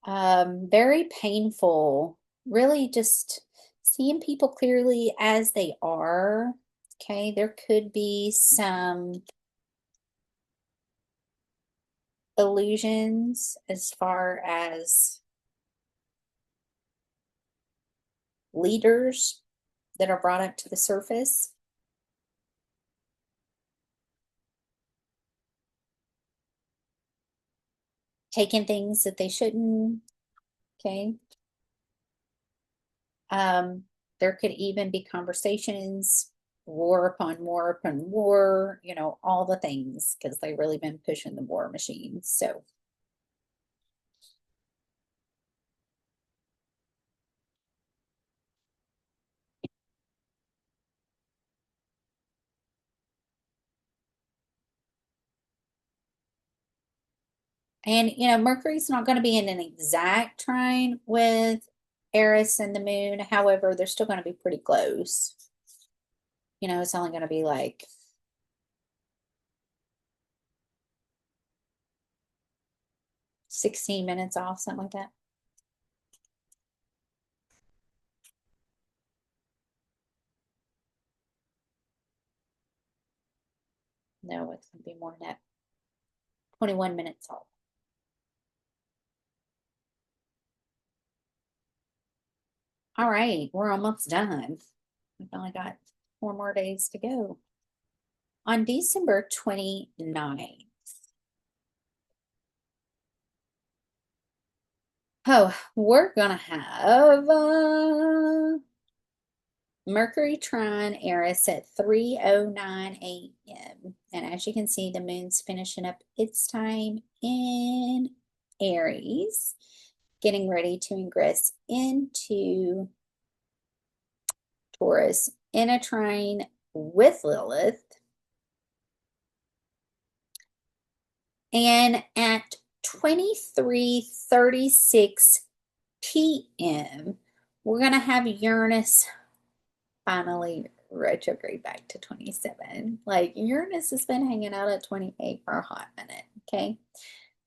Very painful. Really just seeing people clearly as they are. Okay, there could be some illusions as far as leaders that are brought up to the surface. Taking things that they shouldn't, okay? There could even be conversations, war upon war upon war, you know, all the things, because they've really been pushing the war machine. So and you know, Mercury's not going to be in an exact trine with Eris and the moon. However, they're still going to be pretty close. You know, it's only going to be like 16 minutes off, something like that. No, it's going to be more than that. 21 minutes off. All right, we're almost done. We've only got 4 more days to go. On December 29th, we're going to have Mercury trine Eris at 3:09 a.m. And as you can see, the moon's finishing up its time in Aries, getting ready to ingress into Taurus in a trine with Lilith. And at 23:36 p.m., we're going to have Uranus finally retrograde back to 27. Like Uranus has been hanging out at 28 for a hot minute, okay?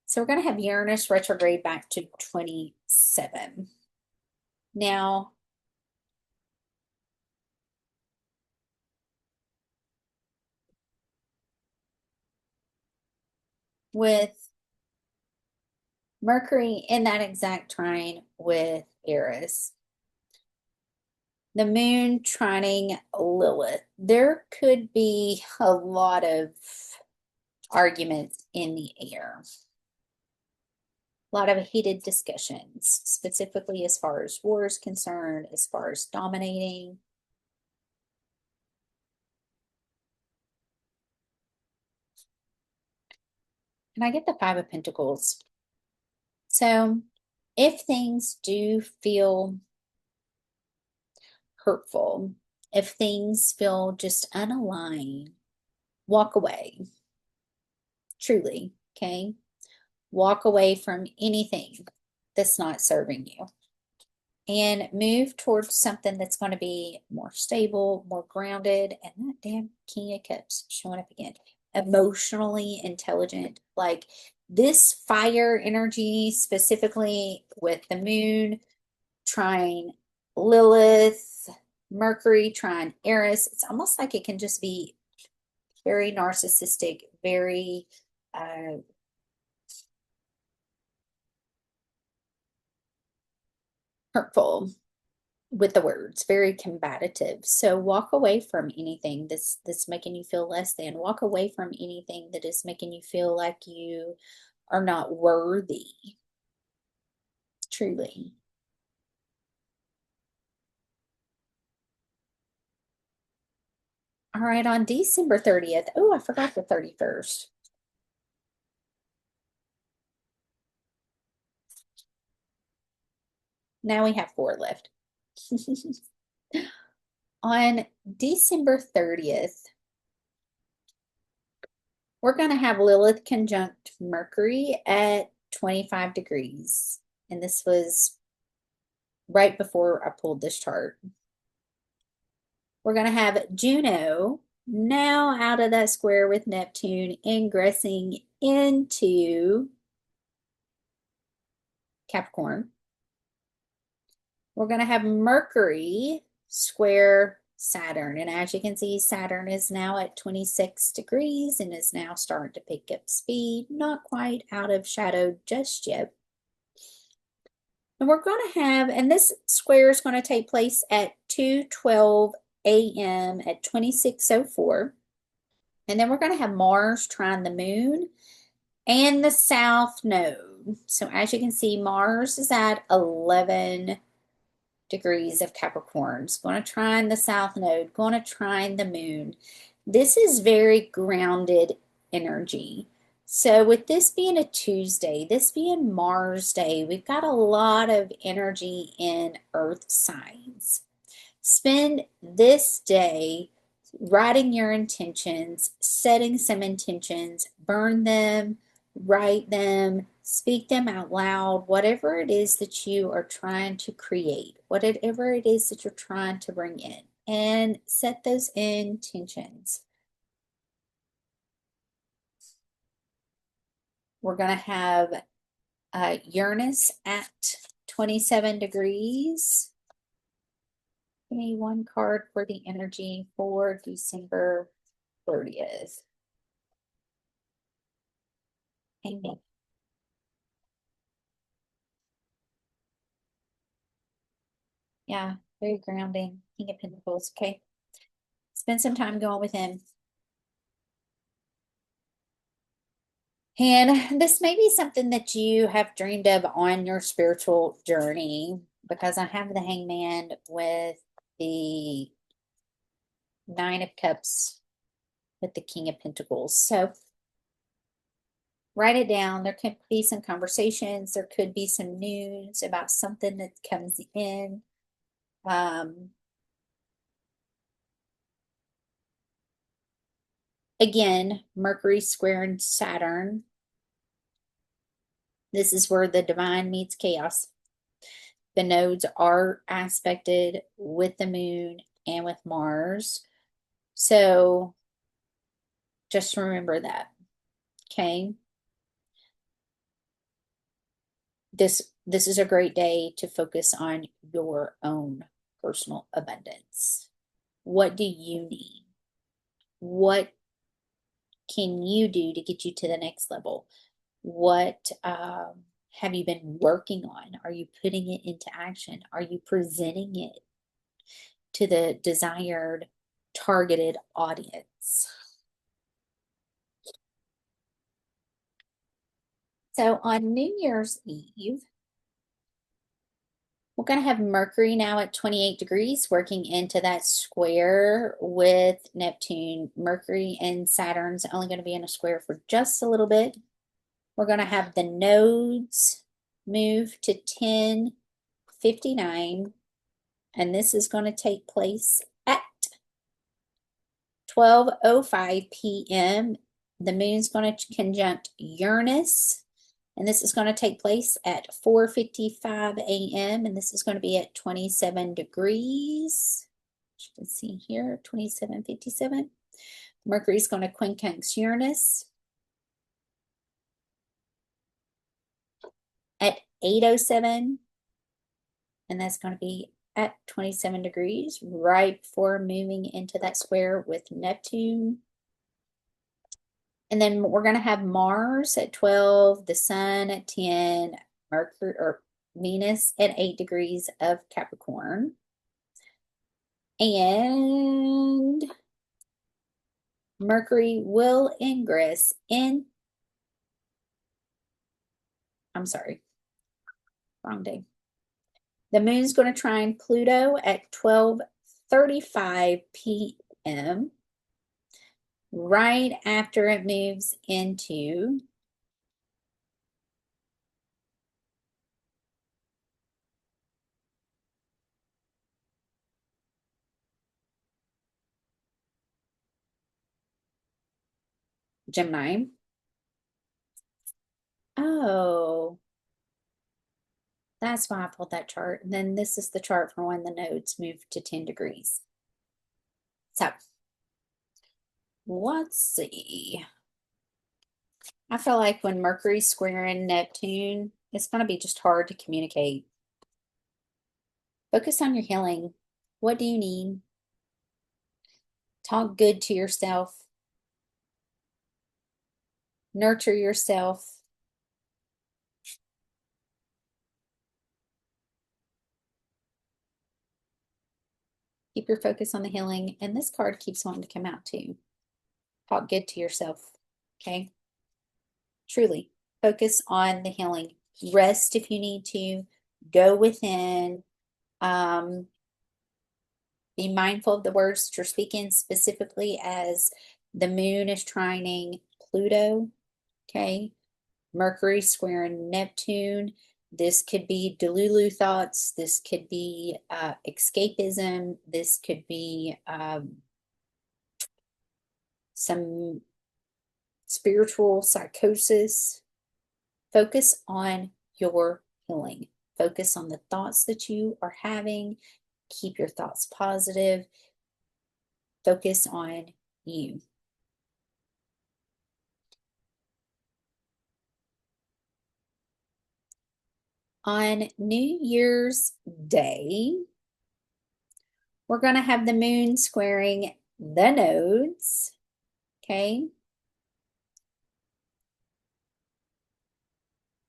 So we're going to have Uranus retrograde back to 27. Now, with Mercury in that exact trine with Eris, the moon trining Lilith, there could be a lot of arguments in the air. A lot of heated discussions, specifically as far as war is concerned, as far as dominating. And I get the Five of Pentacles. So if things do feel hurtful, if things feel just unaligned, walk away. Truly, okay? Walk away from anything that's not serving you and move towards something that's going to be more stable, more grounded. And that damn King of Cups showing up again. Emotionally intelligent. Like this fire energy, specifically with the moon trine Lilith, Mercury trine Eris, it's almost like it can just be very narcissistic, very hurtful with the words, very combative. So walk away from anything that's making you feel less than. Walk away from anything that is making you feel like you are not worthy. Truly. All right, on December 30th. Oh, I forgot the 31st. Now we have 4 left. On December 30th, we're going to have Lilith conjunct Mercury at 25 degrees. And this was right before I pulled this chart. We're going to have Juno now out of that square with Neptune, ingressing into Capricorn. We're going to have Mercury square Saturn. And as you can see, Saturn is now at 26 degrees and is now starting to pick up speed. Not quite out of shadow just yet. And we're going to have, and this square is going to take place at 2:12 a.m. at 26:04. And then we're going to have Mars trine the moon and the south node. So as you can see, Mars is at 11 degrees of Capricorn. It's going to trine the south node, going to trine the moon. This is very grounded energy. So with this being a Tuesday, this being Mars Day, we've got a lot of energy in Earth signs. Spend this day writing your intentions, setting some intentions, burn them, write them, speak them out loud, whatever it is that you are trying to create, whatever it is that you're trying to bring in, and set those intentions. We're going to have Uranus at 27 degrees. Give me one card for the energy for December 30th. Amen. Yeah, very grounding. King of Pentacles. Okay. Spend some time going with him. And this may be something that you have dreamed of on your spiritual journey, because I have the Hangman with the Nine of Cups with the King of Pentacles. So write it down. There could be some conversations. There could be some news about something that comes in. Again, Mercury squaring Saturn. This is where the divine meets chaos. The nodes are aspected with the moon and with Mars. So just remember that. Okay. This is a great day to focus on your own personal abundance. What do you need? What can you do to get you to the next level? What have you been working on? Are you putting it into action? Are you presenting it to the desired targeted audience? So on New Year's Eve, we're going to have Mercury now at 28 degrees, working into that square with Neptune. Mercury and Saturn's only going to be in a square for just a little bit. We're going to have the nodes move to 10:59, and this is going to take place at 12:05 p.m. The moon's going to conjunct Uranus, and this is going to take place at 4:55 a.m. and this is going to be at 27 degrees. As you can see here, 27:57. Mercury's going to quincunx Uranus at 8:07, and that's going to be at 27 degrees, right before moving into that square with Neptune. And then we're going to have Mars at 12, the Sun at 10, Mercury or Venus at 8 degrees of Capricorn. And Mercury will ingress in, I'm sorry, wrong day. The moon's going to trine Pluto at 12:35 p.m. right after it moves into Gemini. Oh, that's why I pulled that chart. And then this is the chart for when the nodes move to 10 degrees. So let's see. I feel like when Mercury's squaring Neptune, it's going to be just hard to communicate. Focus on your healing. What do you need? Talk good to yourself. Nurture yourself. Keep your focus on the healing. And this card keeps wanting to come out too. Talk good to yourself. Okay? Truly. Focus on the healing. Rest if you need to. Go within. Be mindful of the words that you're speaking, specifically as the moon is trining Pluto. Okay? Mercury squaring Neptune. This could be Delulu thoughts. This could be escapism. This could be some spiritual psychosis. Focus on your healing. Focus on the thoughts that you are having. Keep your thoughts positive. Focus on you. On New Year's Day, we're going to have the moon squaring the nodes. Okay.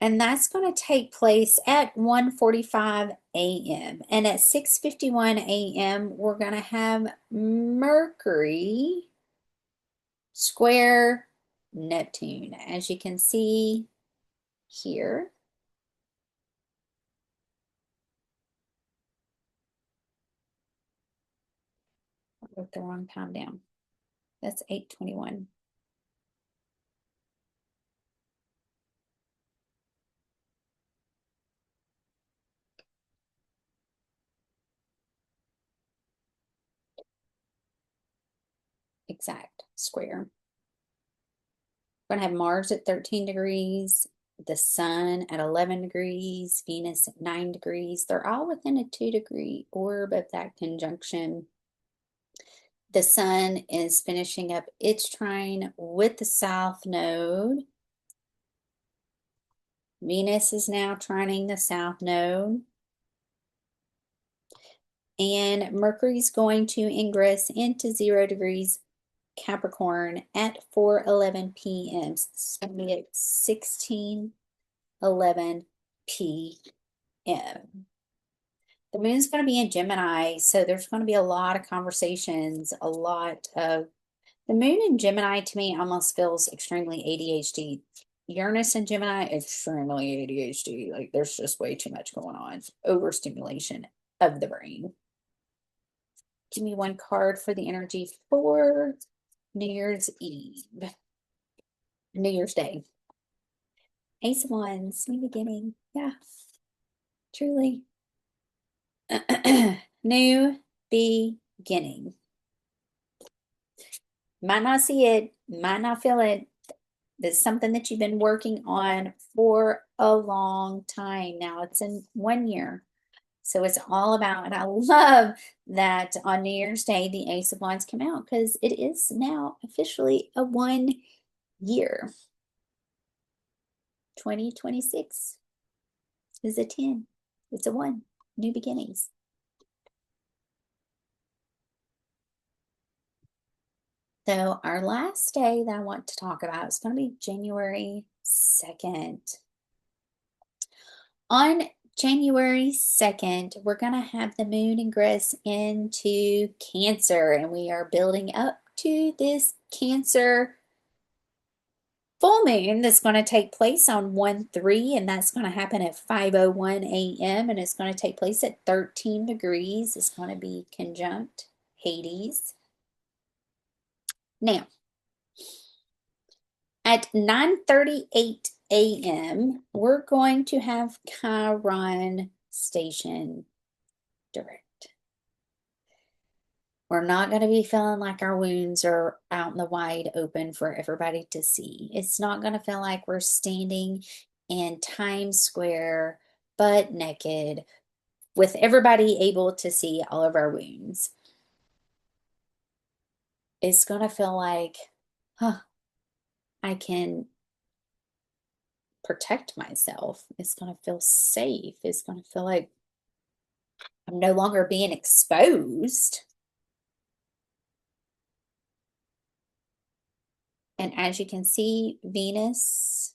And that's going to take place at 1:45 a.m. And at 6:51 a.m., we're going to have Mercury square Neptune, as you can see here. I wrote the wrong time down. That's 8:21. Exact square. We're going to have Mars at 13 degrees, the Sun at 11 degrees, Venus at 9 degrees. They're all within a 2-degree orb of that conjunction. The Sun is finishing up its trine with the South Node. Venus is now trining the South Node. And Mercury's going to ingress into 0 degrees Capricorn at 4:11 p.m. So this is going to be at 16:11 p.m. The moon's going to be in Gemini, so there's going to be a lot of conversations, a lot of... The moon in Gemini, to me, almost feels extremely ADHD. Uranus in Gemini, extremely ADHD. Like, there's just way too much going on. Overstimulation of the brain. Give me one card for the energy for New Year's Eve. New Year's Day. Ace of Wands, new beginning. Yeah, truly. New beginning. Might not see it, might not feel it. It's something that you've been working on for a long time now. It's in 1 year. So it's all about, and I love that on New Year's Day, the Ace of Wands came out because it is now officially a 1 year. 2026 is a 10. It's a 1. New beginnings. So our last day that I want to talk about is going to be January 2nd. On January 2nd, we're going to have the moon ingress into Cancer, and we are building up to this Cancer full moon that's going to take place on 1/3, and that's going to happen at 5:01 a.m. and it's going to take place at 13 degrees. It's going to be conjunct Hades. Now, at 9:38 a.m., we're going to have Chiron station direct. We're not going to be feeling like our wounds are out in the wide open for everybody to see. It's not going to feel like we're standing in Times Square butt naked with everybody able to see all of our wounds. It's going to feel like, huh, I can protect myself. It's going to feel safe. It's going to feel like I'm no longer being exposed. And as you can see, Venus,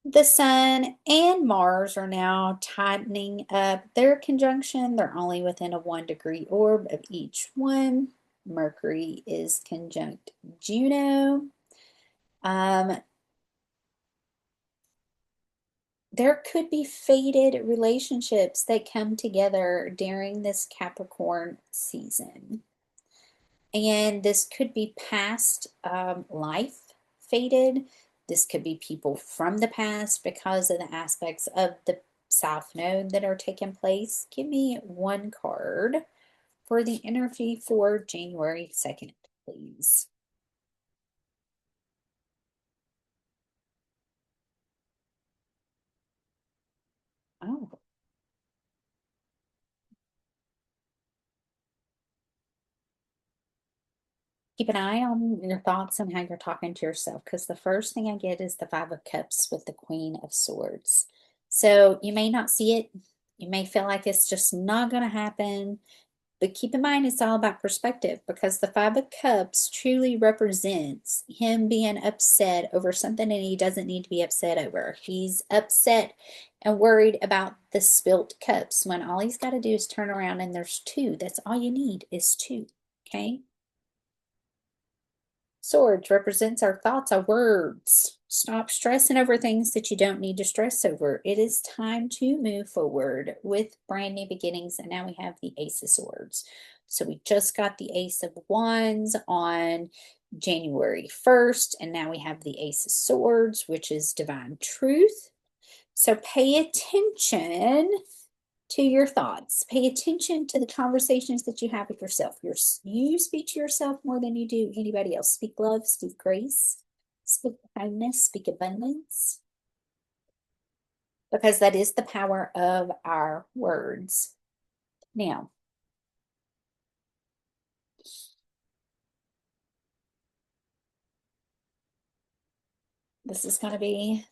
the Sun, and Mars are now tightening up their conjunction. They're only within a 1-degree orb of each one. Mercury is conjunct Juno. There could be fated relationships that come together during this Capricorn season. And this could be past life fated. This could be people from the past because of the aspects of the South Node that are taking place. Give me one card for the energy for January 2nd, please. Oh. Keep an eye on your thoughts and how you're talking to yourself, because the first thing I get is the Five of Cups with the Queen of Swords. So you may not see it. You may feel like it's just not going to happen. But keep in mind, it's all about perspective, because the Five of Cups truly represents him being upset over something that he doesn't need to be upset over. He's upset and worried about the spilt cups when all he's got to do is turn around and there's two. That's all you need is two. Okay. Swords represents our thoughts, our words. Stop stressing over things that you don't need to stress over. It is time to move forward with brand new beginnings. And now we have the Ace of Swords. So we just got the Ace of Wands on January 1st. And now we have the Ace of Swords, which is divine truth. So pay attention to your thoughts. Pay attention to the conversations that you have with yourself. You speak to yourself more than you do anybody else. Speak love, speak grace, speak kindness, speak abundance, because that is the power of our words. Now, this is going to be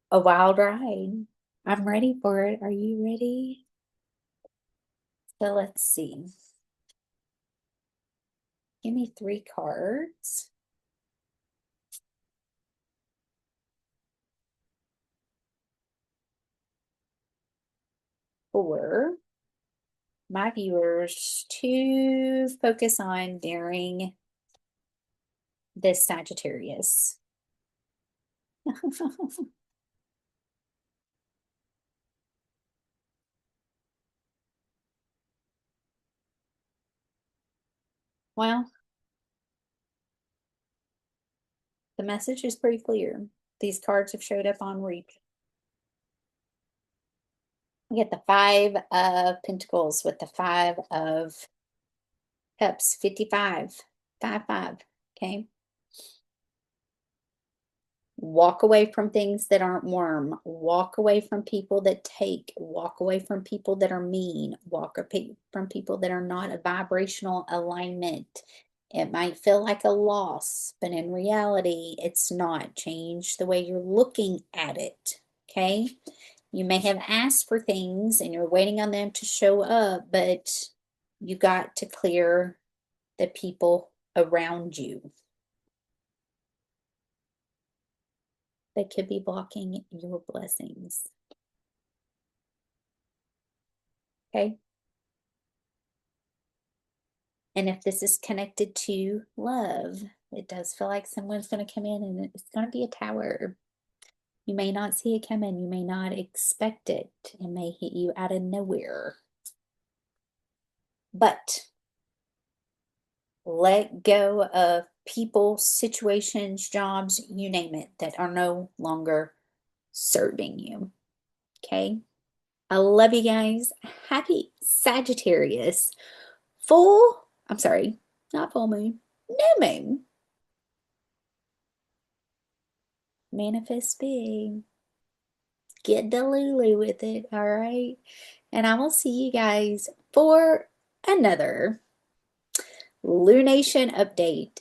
a wild ride. I'm ready for it. Are you ready? So let's see. Give me 3 cards. For my viewers to focus on during this Sagittarius. Well, the message is pretty clear. These cards have showed up on reach. We get the 5 of Pentacles with the 5 of Cups, 55, 5, okay? Walk away from things that aren't warm. Walk away from people that take. Walk away from people that are mean. Walk away from people that are not a vibrational alignment. It might feel like a loss, but in reality, it's not. Change the way you're looking at it, okay? You may have asked for things and you're waiting on them to show up, but you got to clear the people around you that could be blocking your blessings. Okay? And if this is connected to love, it does feel like someone's going to come in and it's going to be a tower. You may not see it coming. You may not expect it. It may hit you out of nowhere. But let go of people, situations, jobs, you name it, that are no longer serving you. Okay? I love you guys. Happy Sagittarius. Not full moon, new moon. Manifest big. Get delulu with it, all right? And I will see you guys for another lunation update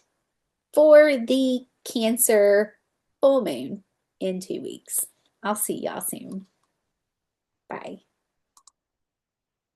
for the Cancer full moon in 2 weeks. I'll see y'all soon. Bye.